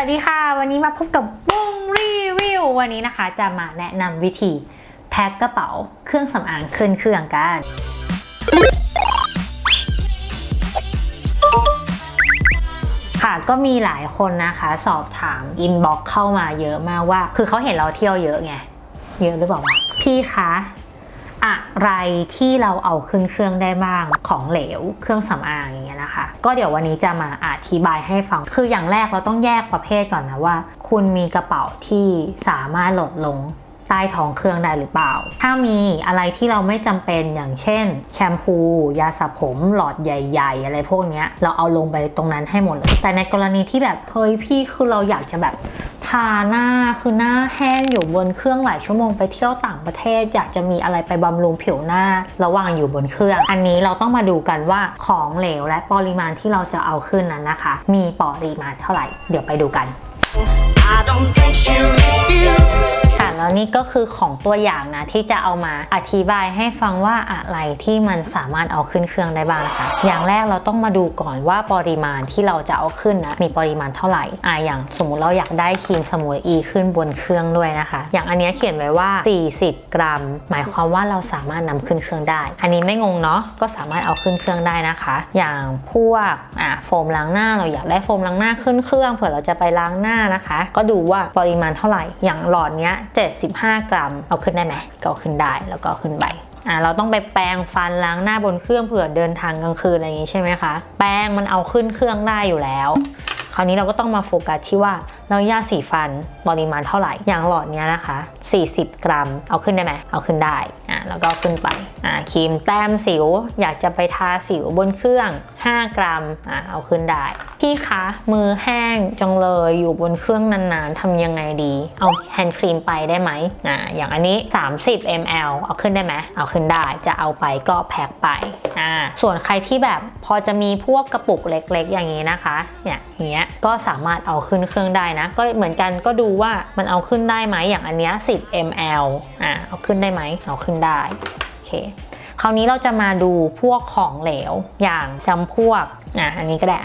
วัสดีค่ะวันนี้มาพบกับบุ้งรีวิววันนี้นะคะจะมาแนะนำวิธีแพ็คกระเป๋าเครื่องสำอางขึ้นเครื่องกันค่ะก็มีหลายคนนะคะสอบถามอินบ็อกซ์เข้ามาเยอะมากว่าคือเขาเห็นเราเที่ยวเยอะไงเยอะหรือเปล่าวะพี่คะอะไรที่เราเอาขึ้นเครื่องได้บ้างของเหลวเครื่องสำอางอย่างเงี้ยนะคะก็เดี๋ยววันนี้จะมาอธิบายให้ฟังคืออย่างแรกเราต้องแยกประเภทก่อนนะว่าคุณมีกระเป๋าที่สามารถโหลดลงใต้ท้องเครื่องได้หรือเปล่าถ้ามีอะไรที่เราไม่จำเป็นอย่างเช่นแชมพูยาสระผมหลอดใหญ่ๆอะไรพวกนี้เราเอาลงไปตรงนั้นให้หมดเลยแต่ในกรณีที่แบบเฮ้ยพี่คือเราอยากจะแบบทาหน้าคือหน้าแห้งอยู่บนเครื่องหลายชั่วโมงไปเที่ยวต่างประเทศอยากจะมีอะไรไปบำรุงผิวหน้าระหว่างอยู่บนเครื่องอันนี้เราต้องมาดูกันว่าของเหลวและปริมาณที่เราจะเอาขึ้นนั้นนะคะมีปริมาณเท่าไหร่เดี๋ยวไปดูกันค่ะแล้วนี่ก็คือของตัวอย่างนะที่จะเอามาอธิบายให้ฟังว่าอะไรที่มันสามารถเอาขึ้นเครื่องได้บ้างนะคะอย่างแรกเราต้องมาดูก่อนว่าปริมาณที่เราจะเอาขึ้นนะมีปริมาณเท่าไหร่อย่างสมมุติเราอยากได้ครีมสมุนอีขึ้นบนเครื่องด้วยนะคะอย่างอันนี้เขียนไว้ว่า40กรัมหมายความว่าเราสามารถนำขึ้นเครื่องได้อันนี้ไม่งงเนาะก็สามารถเอาขึ้นเครื่องได้นะคะอย่างพวกโฟมล้างหน้าเราอยากได้โฟมล้างหน้าขึ้นเครื่องเผื่อเราจะไปล้างหน้านะคะก็ดูว่าปริมาณเท่าไหร่อย่างหลอดเนี้ย75กรัมเอาขึ้นได้ไหมก็ขึ้นได้แล้วก็ขึ้นไปเราต้องไปแปรงฟันล้างหน้าบนเครื่องเผื่อเดินทางกลางคืนอะไรอย่างนี้ใช่ไหมคะแปรงมันเอาขึ้นเครื่องได้อยู่แล้วคราวนี้เราก็ต้องมาโฟกัสที่ว่าเรายาสีฟันปริมาณเท่าไหร่อย่างหลอดเนี้ยนะคะ40กรัมเอาขึ้นได้ไหมเอาขึ้นได้แล้วก็ขึ้นไปครีมแต้มสิวอยากจะไปทาสิวบนเครื่อง5กรัมเอาขึ้นได้พี่คะมือแห้งจังเลยอยู่บนเครื่องนานๆทำยังไงดีเอาแฮนด์ครีมไปได้ไหมอย่างอันนี้30 ml เอาขึ้นได้ไหมเอาขึ้นได้จะเอาไปก็แพ็คไปส่วนใครที่แบบพอจะมีพวกกระปุกเล็กๆอย่างนี้นะคะเนี่ยอย่างเงี้ยก็สามารถเอาขึ้นเครื่องได้นะก็เหมือนกันก็ดูว่ามันเอาขึ้นได้ไหมอย่างอันเนี้ย10 ml เอาขึ้นได้ไหมเอาขึ้นได้โอเคคราวนี้เราจะมาดูพวกของเหลวอย่างจำพวกอันนี้ก็ได้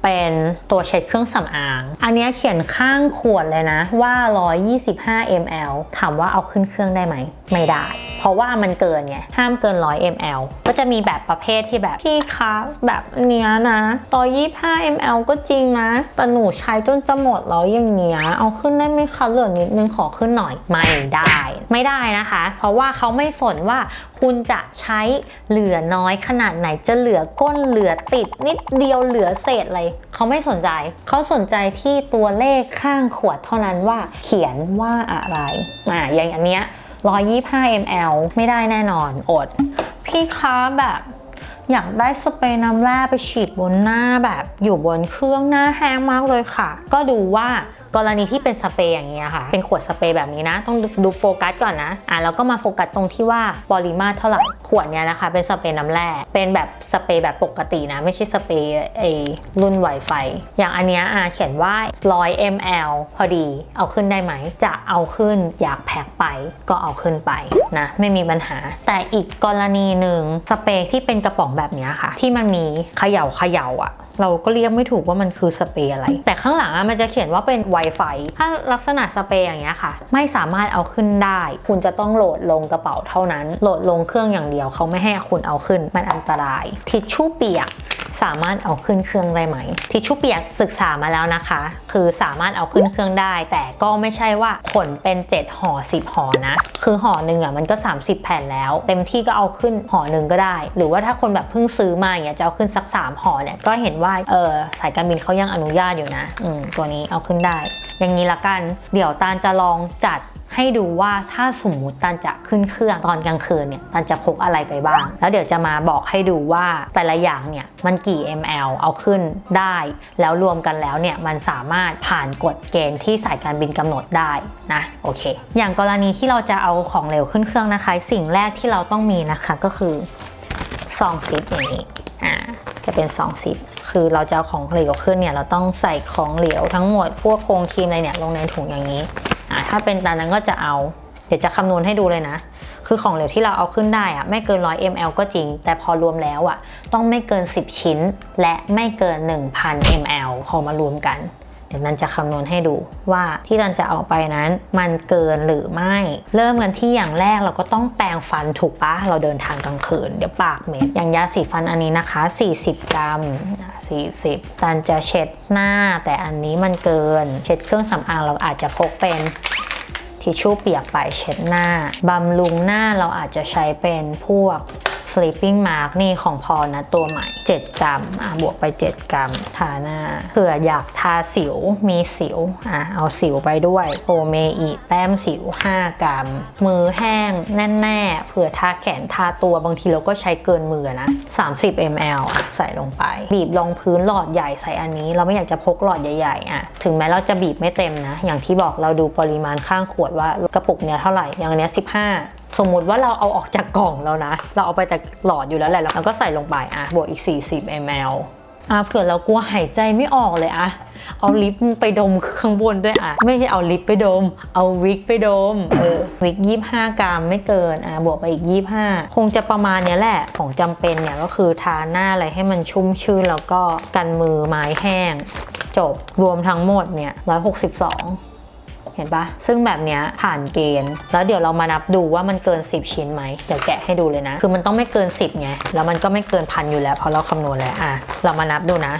เป็นตัวเช็ดเครื่องสำอางอันนี้เขียนข้างขวดเลยนะว่า125 ml ถามว่าเอาขึ้นเครื่องได้ไหมไม่ได้เพราะว่ามันเกินไงห้ามเกิน100 ml ก็จะมีแบบประเภทที่แบบพี่คะแบบเนี้ยนะ125 ml ก็จริงนะแต่หนูใช้จนจะหมดแล้วอย่างเนี้ยเอาขึ้นได้ไหมคะเหลือนิดนึงขอขึ้นหน่อยไม่ได้นะคะเพราะว่าเขาไม่สนว่าคุณจะใช้เหลือน้อยขนาดไหนจะเหลือก้นเหลือติดนิดเดียวเหลือเศษอะไรเขาไม่สนใจเขาสนใจที่ตัวเลขข้างขวดเท่านั้นว่าเขียนว่าอะไรอย่างอันเนี้ย125 ml ไม่ได้แน่นอนอดพี่คะแบบอยากได้สเปรย์น้ำแร่ไปฉีดบนหน้าแบบอยู่บนเครื่องหน้าแห้งมากเลยค่ะก็ดูว่ากรณีที่เป็นสเปรย์อย่างเงี้ยค่ะเป็นขวดสเปรย์แบบนี้นะต้องดูโฟกัสก่อนนะแล้วก็มาโฟกัสตรงที่ว่าปริมาตรเท่าไหร่ขวดเนี้ยนะคะเป็นสเปรย์น้ำแร่เป็นแบบสเปรย์แบบปกตินะไม่ใช่สเปรย์รุ่นไวไฟอย่างอันเนี้ยเขียนว่า100 ml พอดีเอาขึ้นได้ไหมจะเอาขึ้นอยากแพ็คไปก็เอาขึ้นไปนะไม่มีปัญหาแต่อีกกรณีหนึ่งสเปรย์ที่เป็นกระป๋องแบบนี้ค่ะที่มันมีเขย่าเราก็เรียกไม่ถูกว่ามันคือสเปรย์อะไรแต่ข้างหลังมันจะเขียนว่าเป็น Wi-Fi ถ้าลักษณะสเปรย์อย่างเงี้ยค่ะไม่สามารถเอาขึ้นได้คุณจะต้องโหลดลงกระเป๋าเท่านั้นโหลดลงเครื่องอย่างเดียวเขาไม่ให้คุณเอาขึ้นมันอันตรายทิชชู่เปียกสามารถเอาขึ้นเครื่องได้ไหมทิชชู่เปียกศึกษามาแล้วนะคะคือสามารถเอาขึ้นเครื่องได้แต่ก็ไม่ใช่ว่าขนเป็น7ห่อ10ห่อนะคือห่อหนึ่งมันก็30แผ่นแล้วเต็มที่ก็เอาขึ้นห่อหนึ่งก็ได้หรือว่าถ้าคนแบบเพิ่งซื้อมาอย่างเงี้ยจะเอาขึ้นสัก3ห่อเนี่ยก็เห็นว่าสายการบินเขายังอนุญาตอยู่นะตัวนี้เอาขึ้นได้อย่างนี้ละกันเดี๋ยวตาลจะลองจัดให้ดูว่าถ้าสมมุติตาลจะขึ้นเครื่องตอนกลางคืนเนี่ยตาลจะพกอะไรไปบ้างแล้วเดี๋ยวจะมาบอกให้ดูว่าแต่ละอย่างเนี่ยมันกี่ ml เอาขึ้นได้แล้วรวมกันแล้วเนี่ยมันสามารถผ่านกฎเกณฑ์ที่สายการบินกำหนดได้นะโอเคอย่างกรณีที่เราจะเอาของเหลวขึ้นเครื่องนะคะสิ่งแรกที่เราต้องมีนะคะก็คือซองซิปอย่างนี้จะเป็นซองซิปคือเราจะเอาของเหลวขึ้นเนี่ยเราต้องใส่ของเหลวทั้งหมดพวกโครงครีมอะไรเนี่ยลงในถุงอย่างนี้ถ้าเป็นตามนั้นก็จะเอาเดี๋ยวจะคำนวณให้ดูเลยนะคือของเหลวที่เราเอาขึ้นได้ไม่เกิน100 ml ก็จริงแต่พอรวมแล้วต้องไม่เกิน10ชิ้นและไม่เกิน 1,000 ml พอมารวมกัน เดี๋ยวนันจะคำนวณให้ดูว่าที่นันจะเอาไปนั้นมันเกินหรือไม่เริ่มกันที่อย่างแรกเราก็ต้องแปรงฟันถูกปะเราเดินทางกลางคืนเดี๋ยวปากเหม็นอย่างยาสีฟันอันนี้นะคะ40 กรัม40นันจะเช็ดหน้าแต่อันนี้มันเกินเช็ดเครื่องสำอางเราอาจจะพกเป็นทิชชู่เปียกไปเช็ดหน้าบำรุงหน้าเราอาจจะใช้เป็นพวก sleeping mask นี่ของพอนะตัวใหม่7 กรัมบวกไป7 กรัมทาหน้าเผื่ออยากทาสิวมีสิวเอาสิวไปด้วยโอเมอีแต้มสิว5 กรัมมือแห้งแน่ๆเผื่อทาแขนทาตัวบางทีเราก็ใช้เกินมือนะ30 ml ใส่ลงไปบีบลงพื้นหลอดใหญ่ใส่อันนี้เราไม่อยากจะพกหลอดใหญ่ๆถึงแม้เราจะบีบไม่เต็มนะอย่างที่บอกเราดูปริมาณข้างขวดว่ากระปุกเนี้ยเท่าไหร่อย่างเนี้ย15สมมุติว่าเราเอาออกจากกล่องแล้วนะเราเอาไปแต่หลอดอยู่แล้วแหละเราก็ใส่ลงไปบวกอีก40 ml เผื่อเรากลัวหายใจไม่ออกเลยเอาลิปไปดมข้างบนด้วยไม่ใช่เอาลิปไปดมเอาวิกไปดมวิก25 กรัมไม่เกินบวกไปอีก25คงจะประมาณนี้แหละของจำเป็นเนี่ยก็คือทาหน้าอะไรให้มันชุ่มชื้นแล้วก็กันมือไม้แห้งจบรวมทั้งหมดเนี่ย162เห็นปะซึ่งแบบเนี้ยผ่านเกณฑ์แล้วเดี๋ยวเรามานับดูว่ามันเกิน10 ชิ้นไหมเดี๋ยวแกะให้ดูเลยนะคือมันต้องไม่เกิน10ไงแล้วมันก็ไม่เกิน1,000อยู่แล้วเพราะเราคำนวณแล้วเรามานับดูนะ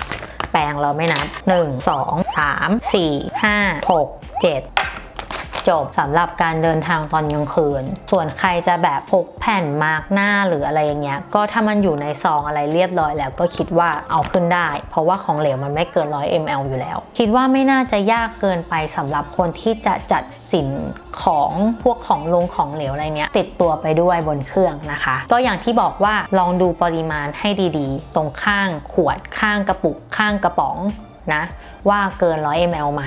แปรงเราไม่นับ1 2 3 4 5 6 7จบสำหรับการเดินทางตอนกลางคืนส่วนใครจะแบบพกแผ่นมาร์กหน้าหรืออะไรอย่างเงี้ยก็ถ้ามันอยู่ในซองอะไรเรียบร้อยแล้วก็คิดว่าเอาขึ้นได้เพราะว่าของเหลวมันไม่เกิน100 ml อยู่แล้วคิดว่าไม่น่าจะยากเกินไปสำหรับคนที่จะจัดสินของพวกของของเหลวอะไรเนี้ยติดตัวไปด้วยบนเครื่องนะคะก็อย่างที่บอกว่าลองดูปริมาณให้ดีๆตรงข้างขวดข้างกระปุกข้างกระป๋องนะว่าเกิน100 ml ไหม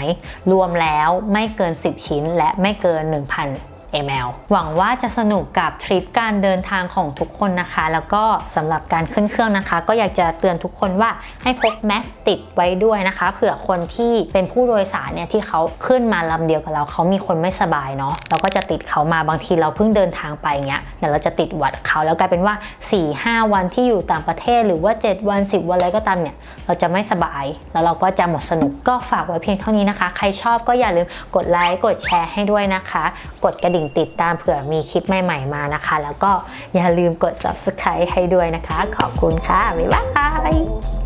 รวมแล้วไม่เกิน10 ชิ้นและไม่เกิน 1,000 ml หวังว่าจะสนุกกับทริปการเดินทางของทุกคนนะคะแล้วก็สำหรับการขึ้นเครื่องนะคะก็อยากจะเตือนทุกคนว่าให้พกแมสติดไว้ด้วยนะคะเผื่อคนที่เป็นผู้โดยสารเนี่ยที่เขาขึ้นมาลำเดียวกับเราเขามีคนไม่สบายเนาะเราก็จะติดเขามาบางทีเราเพิ่งเดินทางไปเงี้ยเดี๋ยวเราจะติดหวัดเขาแล้วกลายเป็นว่า 4-5 วันที่อยู่ต่างประเทศหรือว่า7 วัน10 วันอะไรก็ตามเนี่ยเราจะไม่สบายแล้วเราก็จะหมดสนุกก็ฝากไว้เพียงเท่านี้นะคะใครชอบก็อย่าลืมกดไลค์กดแชร์ให้ด้วยนะคะกดกระดิ่งติดตามเผื่อมีคลิปใหม่ๆมานะคะแล้วก็อย่าลืมกด Subscribe ให้ด้วยนะคะขอบคุณค่ะบ๊ายบาย